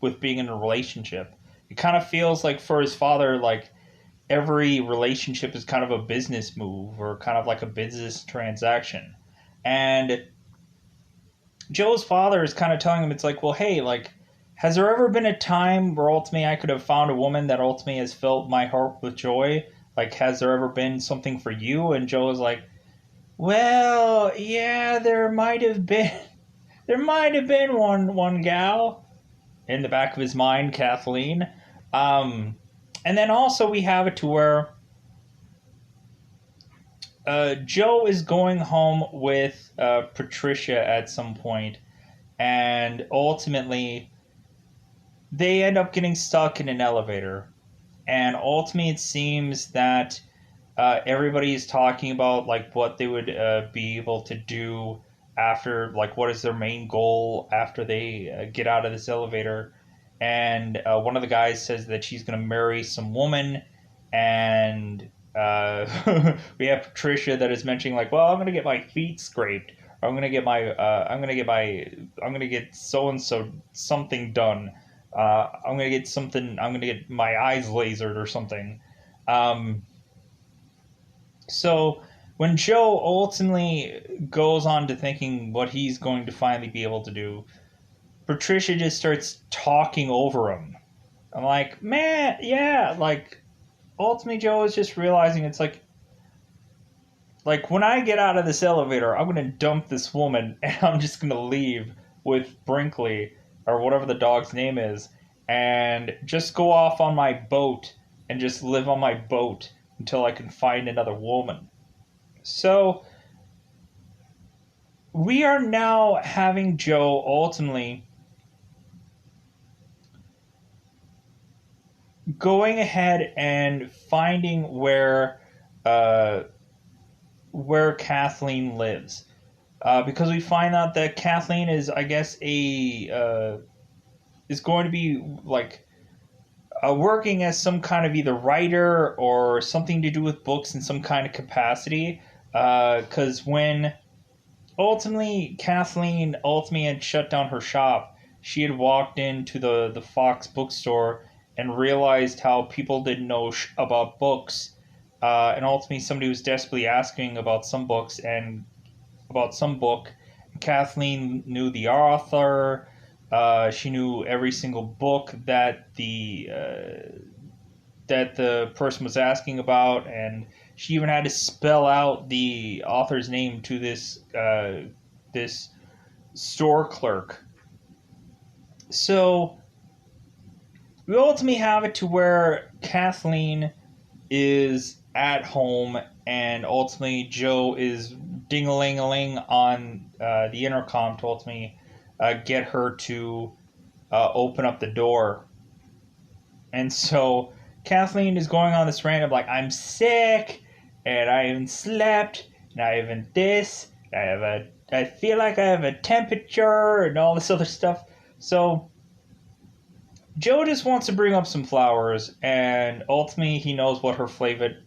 Speaker 1: with being in a relationship. It kind of feels like for his father, like every relationship is kind of a business move or kind of like a business transaction. And Joe's father is kind of telling him, it's like, well, hey, like, has there ever been a time where ultimately I could have found a woman that ultimately has filled my heart with joy? Like, has there ever been something for you? And Joe is like, well, yeah, there might have been. There might have been one gal in the back of his mind, Kathleen. Um, and then also we have it to where Joe is going home with Patricia at some point, and ultimately they end up getting stuck in an elevator. And ultimately, it seems that everybody is talking about like what they would be able to do after, like what is their main goal after they get out of this elevator. And one of the guys says that she's going to marry some woman, and we have Patricia that is mentioning like, well, I'm going to get my feet scraped. Or I'm going to get I'm going to get so and so something done. I'm going to get something. I'm going to get my eyes lasered or something. Um, so when Joe ultimately goes on to thinking what he's going to finally be able to do, Patricia just starts talking over him. I'm like, man, yeah, like ultimately Joe is just realizing it's like when I get out of this elevator, I'm gonna dump this woman and I'm just gonna leave with Brinkley or whatever the dog's name is and just go off on my boat and just live on my boat until I can find another woman. So we are now having Joe ultimately going ahead and finding uh, where Kathleen lives, because we find out that Kathleen is, I guess, a is going to be like working as some kind of either writer or something to do with books in some kind of capacity. Because when ultimately Kathleen ultimately had shut down her shop, she had walked into the Fox bookstore and realized how people didn't know about books. And ultimately, somebody was desperately asking about some books and about some book. Kathleen knew the author. She knew every single book that the person was asking about, and she even had to spell out the author's name to this store clerk. So we ultimately have it to where Kathleen is at home, and ultimately Joe is ding-a-ling-a-ling on the intercom to ultimately get her to open up the door. And so Kathleen is going on this rant of like, I'm sick, and I haven't slept, and I haven't this, I feel like I have a temperature, and all this other stuff. So Joe just wants to bring up some flowers, and ultimately he knows what her favorite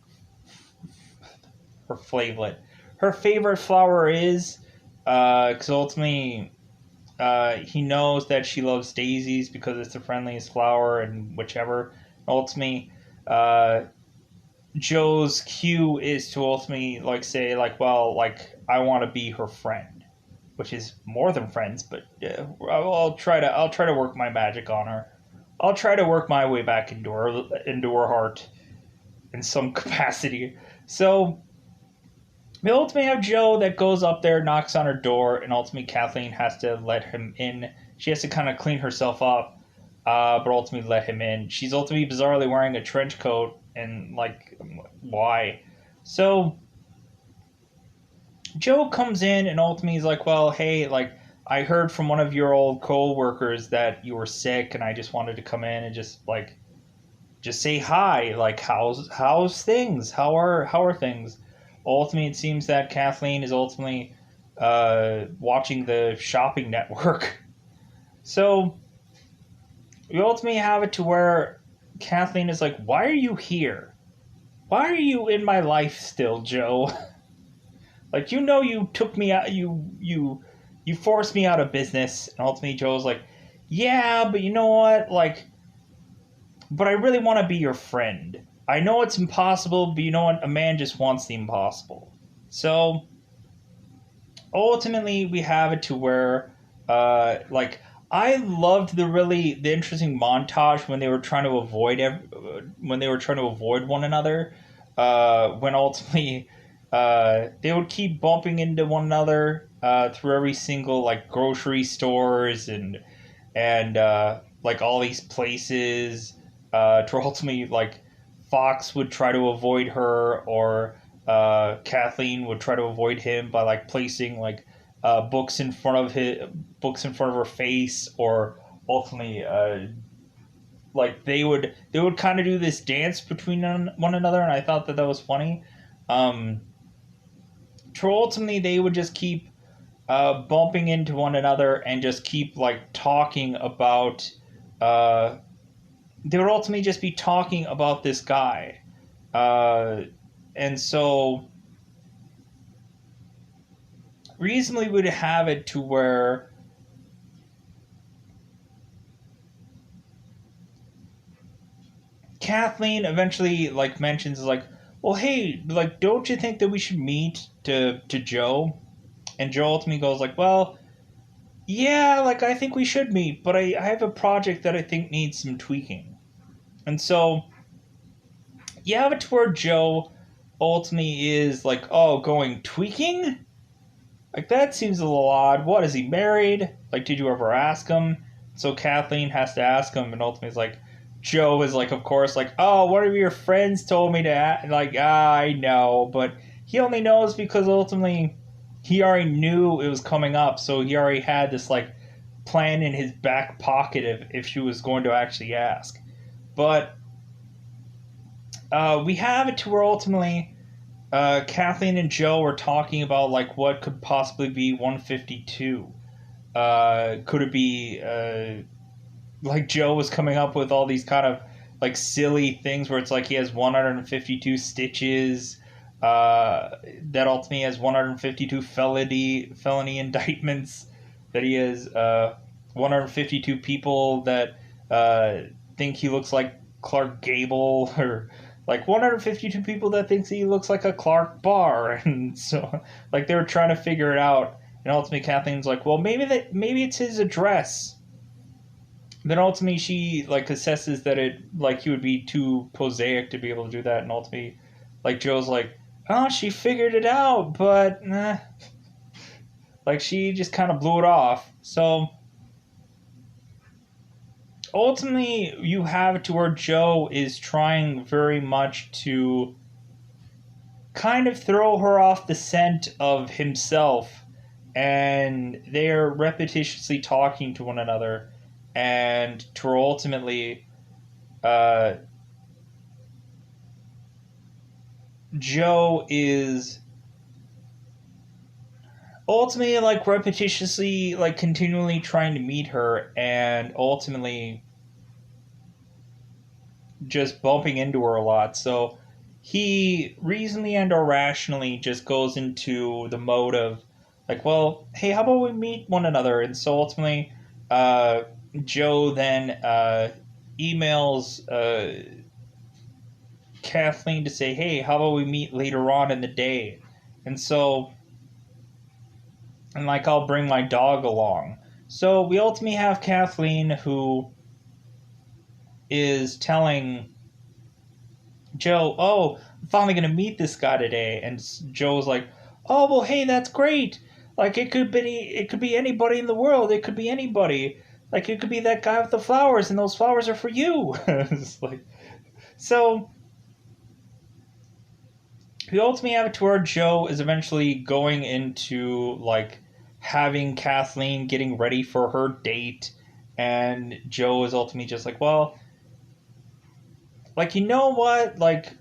Speaker 1: flower is, because ultimately he knows that she loves daisies because it's the friendliest flower, and whichever. Ultimately, Joe's cue is to ultimately like say like, well, like I want to be her friend, which is more than friends, but I'll try to work my magic on her. I'll try to work my way back into her heart in some capacity. So we ultimately have Joe that goes up there, knocks on her door, and ultimately Kathleen has to let him in. She has to kind of clean herself up, but ultimately let him in. She's ultimately bizarrely wearing a trench coat, and like, why? So Joe comes in, and ultimately he's like, well, hey, like, I heard from one of your old co-workers that you were sick, and I just wanted to come in and just say hi. Like, how's things? How are things? Ultimately, it seems that Kathleen is ultimately watching the shopping network. So we ultimately have it to where Kathleen is like, "Why are you here? Why are you in my life still, Joe? Like, you took me out. You forced me out of business." And ultimately, Joe's like, "Yeah, but you know what? Like, but I really want to be your friend. I know it's impossible, but you know what? A man just wants the impossible." So ultimately, we have it to where, like, I loved the interesting montage when they were trying to avoid one another. When ultimately, they would keep bumping into one another through every single like grocery stores and like all these places to ultimately like Fox would try to avoid her, or Kathleen would try to avoid him by like placing like books in front of her face, or ultimately like they would kind of do this dance between one another, and I thought that was funny. Um, to ultimately they would just keep bumping into one another and just keep like talking about uh, they would ultimately just be talking about this guy. And so reasonably would have it to where Kathleen eventually like mentions like, well, hey, like, don't you think that we should meet to Joe? And Joe ultimately goes like, well, yeah, like I think we should meet, but I have a project that I think needs some tweaking. And so you have it to where Joe ultimately is like, oh, going tweaking? Like, that seems a little odd. What, is he married? Like, did you ever ask him? So Kathleen has to ask him, and ultimately is like, Joe is like, of course, like, oh, one of your friends told me to like, I know, but he only knows because ultimately he already knew it was coming up, so he already had this like plan in his back pocket if she was going to actually ask. But we have it to where ultimately Kathleen and Joe were talking about like what could possibly be 152. Could it be like Joe was coming up with all these kind of like silly things where it's like he has 152 stitches, that ultimately has 152 felony indictments, that he has 152 people that think he looks like Clark Gable, or like 152 people that thinks he looks like a Clark Barr. And so like they were trying to figure it out, and ultimately Kathleen's like, well, maybe it's his address. Then ultimately she like assesses that it like he would be too prosaic to be able to do that, and ultimately like Joe's like, oh, she figured it out, but Like, she just kind of blew it off. So ultimately, you have it to where Joe is trying very much to kind of throw her off the scent of himself, and they're repetitiously talking to one another, and to ultimately, uh, Joe is ultimately like repetitiously like continually trying to meet her, and ultimately just bumping into her a lot. So he reasonably and or rationally just goes into the mode of like, well, hey, how about we meet one another? And so ultimately, uh, Joe then emails Kathleen to say, hey, how about we meet later on in the day? And so, and like, I'll bring my dog along. So we ultimately have Kathleen who is telling Joe, "Oh, I'm finally gonna meet this guy today," and Joe's like, "Oh, well, hey, that's great. Like, it could be anybody in the world. It could be anybody. Like, it could be that guy with the flowers, and those flowers are for you." It's like, so we ultimately have it to where Joe is eventually going into like having Kathleen getting ready for her date, and Joe is ultimately just like, well, like, you know what, like,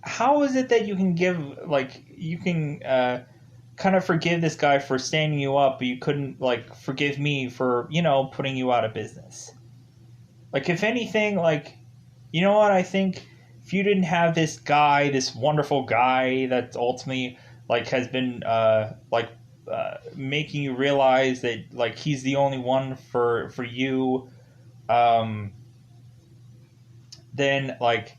Speaker 1: how is it that you can give like you can kind of forgive this guy for standing you up, but you couldn't like forgive me for putting you out of business? Like, if anything, like, you know what, I think if you didn't have this guy, this wonderful guy that ultimately like has been making you realize that like he's the only one for you, um, then like,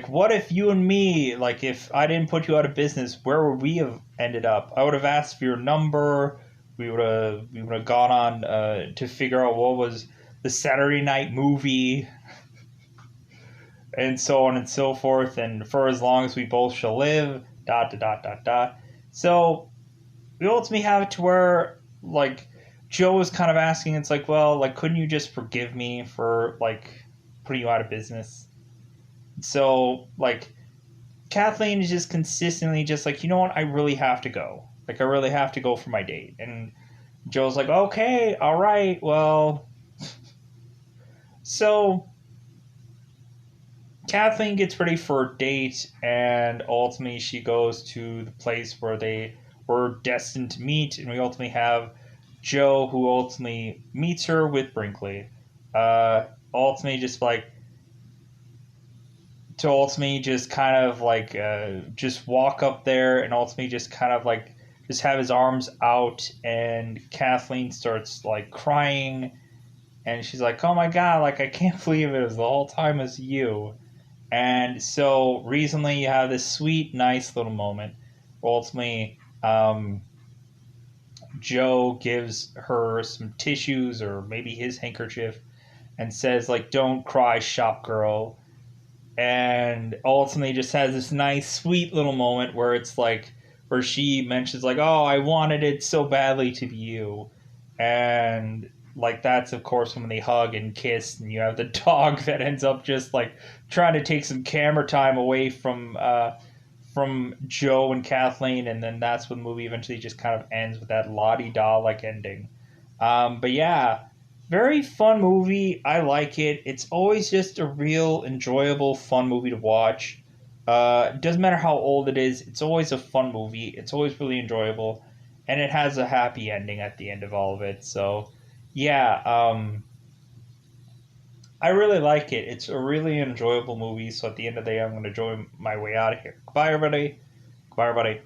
Speaker 1: what if you and me, like, if I didn't put you out of business, where would we have ended up? I would have asked for your number. We would have gone on to figure out what was the Saturday night movie, and so on and so forth. And for as long as we both shall live, dot dot dot dot dot. So we ultimately have it to where like Joe is kind of asking, it's like, well, like, couldn't you just forgive me for like putting you out of business? So like Kathleen is just consistently just like, you know what, I really have to go. Like, I really have to go for my date. And Joe's like, okay, all right, well. So Kathleen gets ready for a date, and ultimately she goes to the place where they were destined to meet. And we ultimately have Joe, who ultimately meets her with Brinkley. Ultimately, just like, to ultimately just kind of like just walk up there and ultimately just kind of like just have his arms out, and Kathleen starts like crying, and she's like, oh my god, like, I can't believe it was the whole time as you. And so recently you have this sweet nice little moment where ultimately Joe gives her some tissues or maybe his handkerchief and says like, don't cry, shop girl. And ultimately just has this nice sweet little moment where it's like, where she mentions like, oh, I wanted it so badly to be you. And like, that's of course when they hug and kiss, and you have the dog that ends up just like trying to take some camera time away from Joe and Kathleen. And then that's when the movie eventually just kind of ends with that la-di-da like ending. But yeah, very fun movie. I like it. It's always just a real enjoyable, fun movie to watch. Doesn't matter how old it is. It's always a fun movie. It's always really enjoyable, and it has a happy ending at the end of all of it. So, yeah, I really like it. It's a really enjoyable movie. So at the end of the day, I'm going to enjoy my way out of here. Goodbye, everybody. Goodbye, everybody.